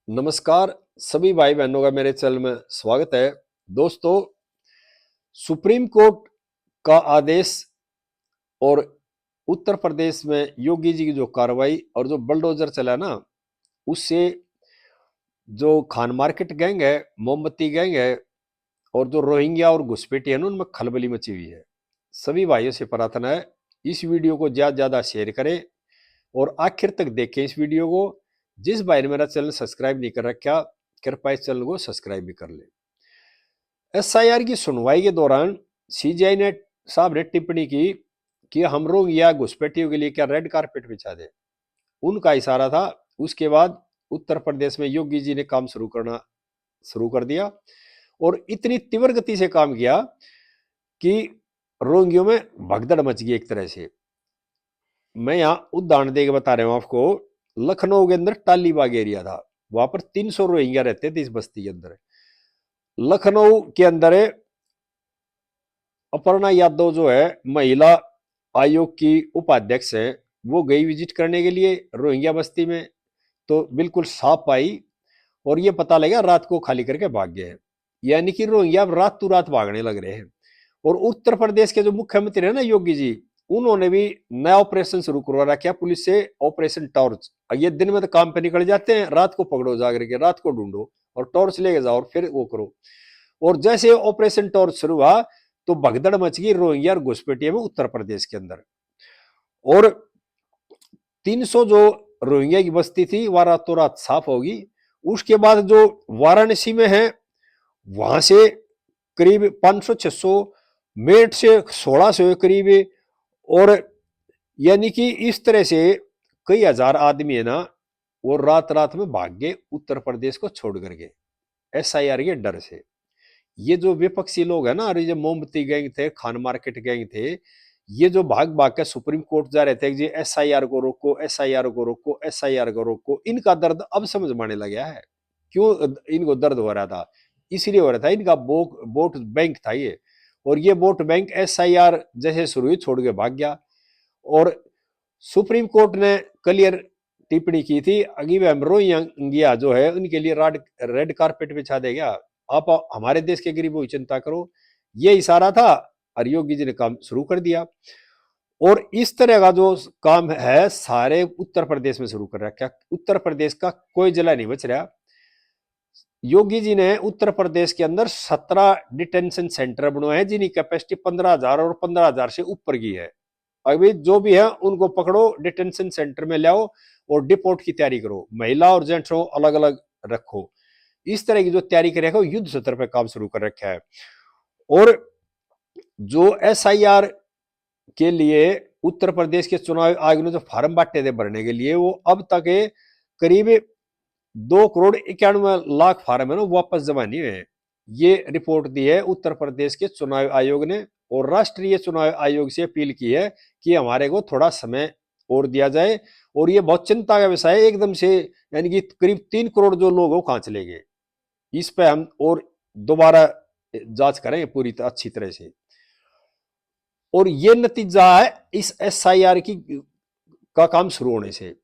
नमस्कार सभी भाई बहनों का मेरे चैनल में स्वागत है। दोस्तों, सुप्रीम कोर्ट का आदेश और उत्तर प्रदेश में योगी जी की जो कार्रवाई और जो बुलडोजर चला ना, उससे जो खान मार्केट गैंग है, मोमबत्ती गैंग है और जो रोहिंग्या और घुसपैठी है ना, उनमें खलबली मची हुई है। सभी भाइयों से प्रार्थना है इस वीडियो को ज्यादा ज्यादा शेयर करें और आखिर तक देखें इस वीडियो को। जिस भाई ने मेरा चैनल सब्सक्राइब नहीं कर रखा, कृपया इस चैनल को सब्सक्राइब भी कर ले। एसआईआर की सुनवाई के दौरान सीजीआई ने साहब ने टिप्पणी की कि हम लोग या घुसपैठियों के लिए क्या रेड कारपेट बिछा दे, उनका इशारा था। उसके बाद उत्तर प्रदेश में योगी जी ने काम शुरू कर दिया और इतनी तीव्र गति से काम किया कि रोहिंग्यों में भगदड़ मच गई एक तरह से। मैं यहाँ उदाहरण देकर बता रहा हूं आपको। लखनऊ के अंदर टालीबाग एरिया था, वहां पर 300 रोहिंग्या रहते थे इस बस्ती के अंदर। लखनऊ के अंदर अपर्णा यादव जो है महिला आयोग की उपाध्यक्ष है, वो गई विजिट करने के लिए रोहिंग्या बस्ती में, तो बिल्कुल साफ पाई और ये पता लगा रात को खाली करके भाग गए हैं। यानी कि रोहिंग्या रात तो रात भागने लग रहे हैं। और उत्तर प्रदेश के जो मुख्यमंत्री है ना योगी जी, उन्होंने भी नया ऑपरेशन शुरू करवा रखा पुलिस से, ऑपरेशन टॉर्च। ये दिन में तो काम पे निकल जाते हैं, रात को पकड़ो जाकर के, रात को ढूंढो और टॉर्च लेके जाओ और फिर वो करो। और जैसे ऑपरेशन टॉर्च शुरू हुआ तो भगदड़ मच गई रोहिंग्या और घुसपैठिया में उत्तर प्रदेश के अंदर। और 300 जो रोहिंग्या की बस्ती थी वह रातों रात साफ होगी। उसके बाद जो वाराणसी में है, वहां से करीब 500-600, मेरठ से 1600 करीब। और यानी कि इस तरह से कई हजार आदमी है ना, वो रात रात में भाग गए उत्तर प्रदेश को छोड़ करके एसआईआर के डर से। ये जो विपक्षी लोग है ना, अरे जो मोमबत्ती गैंग थे, खान मार्केट गैंग थे, ये जो भाग भाग के सुप्रीम कोर्ट जा रहे थे कि एसआईआर को रोको, एसआईआर को रोको, एसआईआर को रोको, इनका दर्द अब समझ में आने लगा है। क्यों इनको दर्द हो रहा था? इसलिए हो रहा था, इनका वोट बैंक था ये। और ये वोट बैंक एसआईआर जैसे शुरू हुई छोड़ के भाग गया। और सुप्रीम कोर्ट ने क्लियर टिप्पणी की थी, अगी हम रोहिंग्या जो है उनके लिए रेड कारपेट बिछा देगा, आप हमारे देश के गरीबों की चिंता करो। ये इशारा था और योगी जी ने काम शुरू कर दिया। और इस तरह का जो काम है सारे उत्तर प्रदेश में शुरू कर रखा। उत्तर प्रदेश का कोई जिला नहीं बच रहा। योगी जी ने उत्तर प्रदेश के अंदर 17 डिटेंशन सेंटर बनवाए हैं जिनकी कैपेसिटी 15,000 और 15,000 से ऊपर की है। अभी जो भी है उनको पकड़ो, डिटेंशन सेंटर में लाओ और डिपोर्ट की तैयारी करो। महिला और जेंट्स को अलग अलग रखो। इस तरह की जो तैयारी कर रखा है युद्ध स्तर पर काम शुरू कर रखा है। और जो एसआईआर के लिए उत्तर प्रदेश के चुनाव आयोग ने जो फार्म बांटे थे भरने के लिए, वो अब तक करीब 2,91,00,000 फार्म है ना वापस जमा नहीं हुए। ये रिपोर्ट दी है उत्तर प्रदेश के चुनाव आयोग ने। और राष्ट्रीय चुनाव आयोग से अपील की है कि हमारे को थोड़ा समय और दिया जाए। और ये बहुत चिंता का विषय है एकदम से, यानी कि करीब 3 करोड़ जो लोग हो कहां चले गए। इस पे हम और दोबारा जांच करें पूरी अच्छी तरह से। और ये नतीजा है इस एसआईआर की का काम शुरू होने से।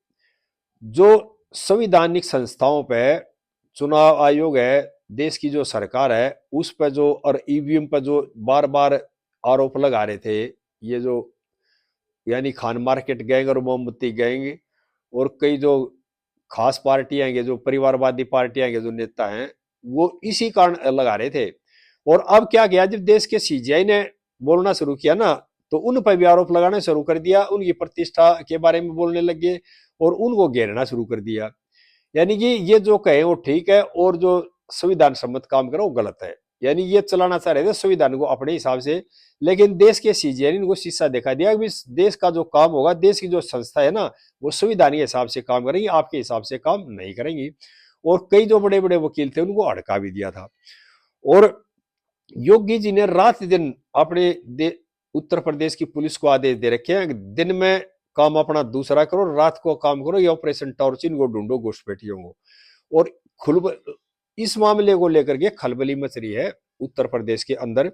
जो संवैधानिक संस्थाओं पे चुनाव आयोग है, देश की जो सरकार है, उस पर जो और ईवीएम पर जो बार बार आरोप लगा रहे थे, ये जो यानी खान मार्केट गैंग और मोमबत्ती गैंग और कई जो खास पार्टियां हैं, जो परिवारवादी पार्टियां हैं, जो नेता हैं, वो इसी कारण लगा रहे थे। और अब क्या किया, जब देश के सीजीआई ने बोलना शुरू किया ना, तो उन पर भी आरोप लगाना शुरू कर दिया, उनकी प्रतिष्ठा के बारे में बोलने लगे और उनको घेरना शुरू कर दिया। यानी कि ये जो कहे वो ठीक है और जो संविधान सम्मत काम करे वो गलत है। यानी ये चलाना चाह रहे थे संविधान को अपने हिसाब से। लेकिन देश के सीजीआई ने इनको शीशा दिखा दिया कि देश का जो काम होगा, देश की जो संस्था है ना, वो संविधान के हिसाब से काम करेंगी, आपके हिसाब से काम नहीं करेंगी। और कई जो बड़े बड़े वकील थे उनको अड़का भी दिया था। और योगी जी ने रात दिन अपने उत्तर प्रदेश की पुलिस को आदेश दे रखे हैं, दिन में काम अपना दूसरा करो, रात को काम करो, ये ऑपरेशन टॉर्च, इनको ढूंढो घुसपैठियों को। और खुल इस मामले को लेकर के खलबली मच रही है उत्तर प्रदेश के अंदर।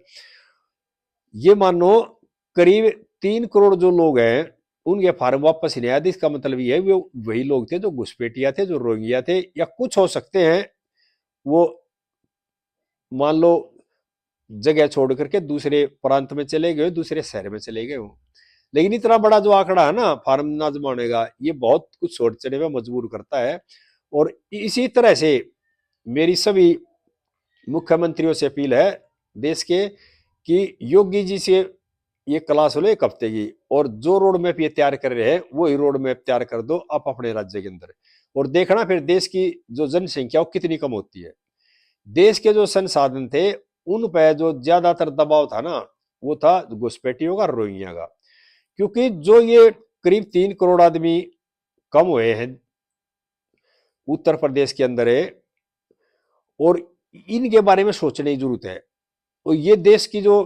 ये मानो करीब 3 करोड़ जो लोग हैं उनके फार्म वापस नहीं आया। इसका मतलब ये है वो वही लोग थे जो घुसपैठिया थे, जो रोहिंग्या थे, या कुछ हो सकते हैं वो मान लो जगह छोड़ करके दूसरे प्रांत में चले गए, दूसरे शहर में चले गए हो। लेकिन इतना बड़ा जो आंकड़ा है ना फार्म ना जमाने का, ये बहुत कुछ सोचने में मजबूर करता है। और इसी तरह से मेरी सभी मुख्यमंत्रियों से अपील है देश के कि योगी जी से ये क्लास लो एक हफ्ते की, और जो रोड मैप ये तैयार कर रहे हैं वही रोड मैप तैयार कर दो आप अपने राज्य के अंदर, और देखना फिर देश की जो जनसंख्या वो कितनी कम होती है। देश के जो संसाधन थे उन पर जो ज्यादातर दबाव था ना, वो था घुसपैठियों का, रोहिंग्या का। क्योंकि जो ये करीब 3 करोड़ आदमी कम हुए हैं उत्तर प्रदेश के अंदर है, और इनके बारे में सोचने की जरूरत है। और ये देश की जो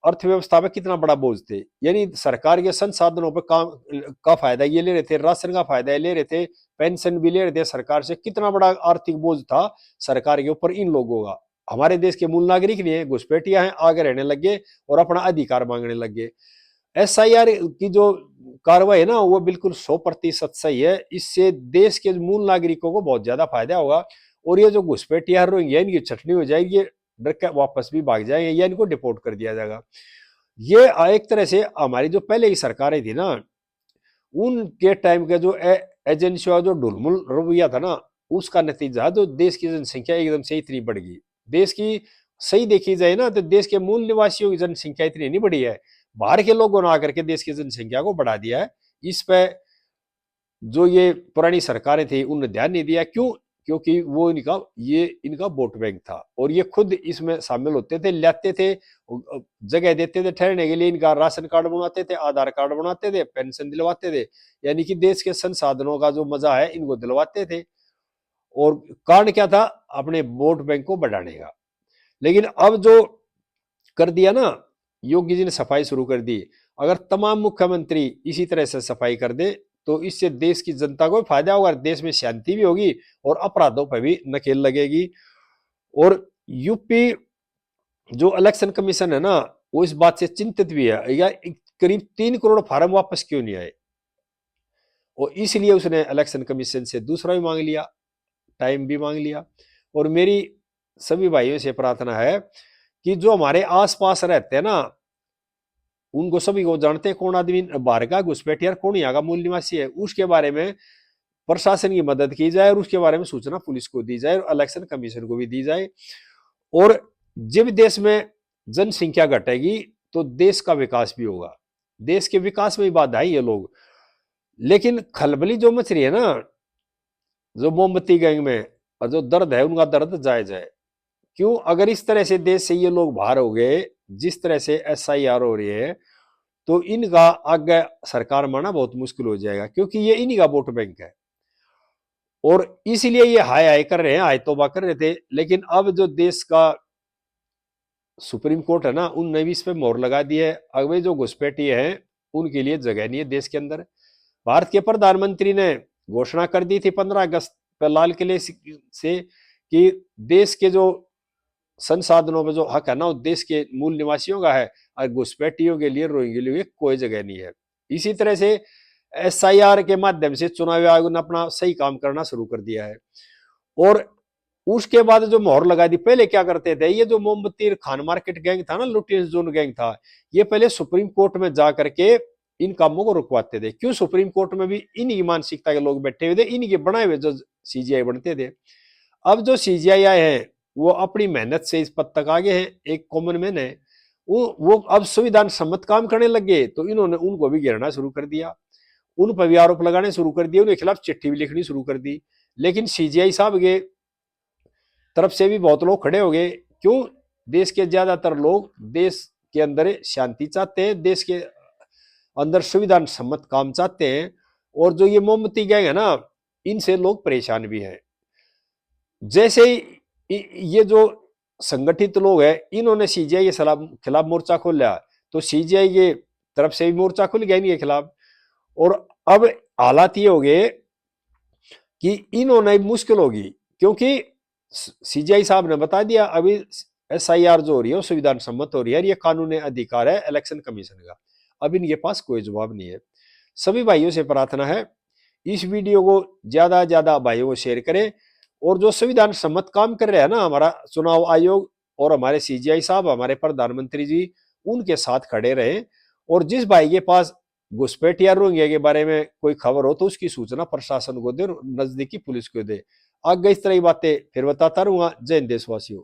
अर्थव्यवस्था पे कितना बड़ा बोझ थे, यानी सरकार के संसाधनों पर काम का फायदा ये ले रहे थे, राशन का फायदा ये ले रहे थे, पेंशन भी ले रहे थे सरकार से। कितना बड़ा आर्थिक बोझ था सरकार के ऊपर इन लोगों का। हमारे देश के मूल नागरिक नहीं है, घुसपैठिया हैं, आगे रहने लग गए और अपना अधिकार मांगने लग गए। SIR की जो कार्रवाई है ना वो बिल्कुल 100% सही है। इससे देश के मूल नागरिकों को बहुत ज्यादा फायदा होगा, और ये जो घुसपैठिया रोहिंग्या इनकी छटनी हो जाएगी, ये डर के वापस भी भाग जाएंगे या इनको डिपोर्ट कर दिया जाएगा। ये एक तरह से हमारी जो पहले की सरकारें थी ना, उनके टाइम का जो एजेंसियों जो ढुलमुल रवैया था ना, उसका नतीजा जो देश की जनसंख्या एकदम से इतनी बढ़ गई। देश की सही देखी जाए ना तो देश के मूल निवासियों की जनसंख्या इतनी नहीं बढ़ी है, बाहर के लोगों ने आकर के देश की जनसंख्या को बढ़ा दिया है। इस पे जो ये पुरानी सरकारें थी उनने ध्यान नहीं दिया। क्यों? क्योंकि वो इनका वोट बैंक था, और ये खुद इसमें शामिल होते थे, लाते थे, जगह देते थे ठहरने के लिए, इनका राशन कार्ड बनाते थे, आधार कार्ड बनाते थे, पेंशन दिलवाते थे, यानी कि देश के संसाधनों का जो मजा है इनको दिलवाते थे। और कारण क्या था? अपने वोट बैंक को बढ़ाने का। लेकिन अब जो कर दिया ना, योगी जी ने सफाई शुरू कर दी। अगर तमाम मुख्यमंत्री इसी तरह से सफाई कर दे तो इससे देश की जनता को फायदा होगा, देश में शांति भी होगी और अपराधों पर भी नकेल लगेगी। और यूपी जो इलेक्शन कमीशन है ना, वो इस बात से चिंतित भी है, या करीब 3 करोड़ फार्म वापस क्यों नहीं आए, और इसलिए उसने इलेक्शन कमीशन से दूसरा भी मांग लिया, टाइम भी मांग लिया। और मेरी सभी भाइयों से प्रार्थना है कि जो हमारे आसपास रहते हैं ना, उनको सभी को जानते हैं कौन आदमी बाहर का घुसपैठिया कौन यहाँ का मूल निवासी है, उसके बारे में प्रशासन की मदद की जाए, और उसके बारे में सूचना पुलिस को दी जाए और इलेक्शन कमीशन को भी दी जाए। और जब देश में जनसंख्या घटेगी तो देश का विकास भी होगा। देश के विकास में बाधा है ये लोग। लेकिन खलबली जो मच रही है ना, जो मोमबत्ती गैंग में, और जो दर्द है उनका दर्द जायज है। क्यों? अगर इस तरह से देश से ये लोग बाहर हो गए, जिस तरह से SIR हो रही है, तो इनका आगे सरकार माना बहुत मुश्किल हो जाएगा, क्योंकि ये इन्हीं का वोट बैंक है। और इसीलिए ये हाय हाय कर रहे हैं, हाय तौबा कर रहे थे। लेकिन अब जो देश का सुप्रीम कोर्ट है ना, उनने भी इस पे मोहर लगा दी है। अब जो घुसपैठिए हैं उनके लिए जगह नहीं है देश के अंदर। भारत के प्रधानमंत्री ने घोषणा कर दी थी 15 अगस्त पर लाल किले से कि देश के जो संसाधनों में जो हक है ना वो देश के मूल निवासियों का है, और घुसपैठियों के लिए, रोहिंग्या के लिए कोई जगह नहीं है। इसी तरह से SIR के माध्यम से चुनाव आयोग ने अपना सही काम करना शुरू कर दिया है। और उसके बाद जो मोहर लगा दी, पहले क्या करते थे, ये जो मोमबत्ती खान मार्केट गैंग था ना, लुटियंस जोन गैंग था, ये पहले सुप्रीम कोर्ट में जा करके इन कामों को रुकवाते थे। क्यों? सुप्रीम कोर्ट में भी इन्हीं मानसिकता के लोग बैठे हुए थे, इन्हीं के बनाए हुए जो CGI बनते थे। अब जो CGI आए हैं वो अपनी मेहनत से इस पद तक आगे हैं, एक कॉमन मैन है, वो अब संविधान सम्मत काम करने लग गए, तो इन्होंने उनको भी घेरना शुरू कर दिया, उन पर भी आरोप लगाने शुरू कर दिए, उनके खिलाफ चिट्ठी भी लिखनी शुरू कर दी। लेकिन CGI साहब के तरफ से भी बहुत लोग खड़े हो गए। क्यों? देश के ज्यादातर लोग देश के अंदर शांति चाहते हैं, देश के अंदर संविधान सम्मत काम चाहते हैं। और जो ये मोमबत्ती गैंग है ना, इनसे लोग परेशान भी हैं। जैसे ही ये जो संगठित लोग हैं, इन्होंने CGI के खिलाफ मोर्चा खोला, तो CGI के तरफ से भी मोर्चा खुल गया इनके खिलाफ। और अब हालात ये हो गए कि इन्होंने मुश्किल होगी, क्योंकि CGI साहब ने बता दिया अभी SIR जो हो रही है वो संविधान सम्मत हो रही है, ये कानूनी अधिकार है इलेक्शन कमीशन का। अब इनके पास कोई जवाब नहीं है। सभी भाइयों से प्रार्थना है इस वीडियो को ज्यादा ज्यादा भाइयों को शेयर करें, और जो संविधान सम्मत काम कर रहा है ना हमारा चुनाव आयोग और हमारे सीजीआई साहब, हमारे प्रधानमंत्री जी, उनके साथ खड़े रहे। और जिस भाई के पास घुसपैठ या रोहिंग्या के बारे में कोई खबर हो तो उसकी सूचना प्रशासन को दे और नजदीकी पुलिस को दे। आगे इस तरह की बातें फिर बताता रहूंगा। जय हिंद देशवासियों।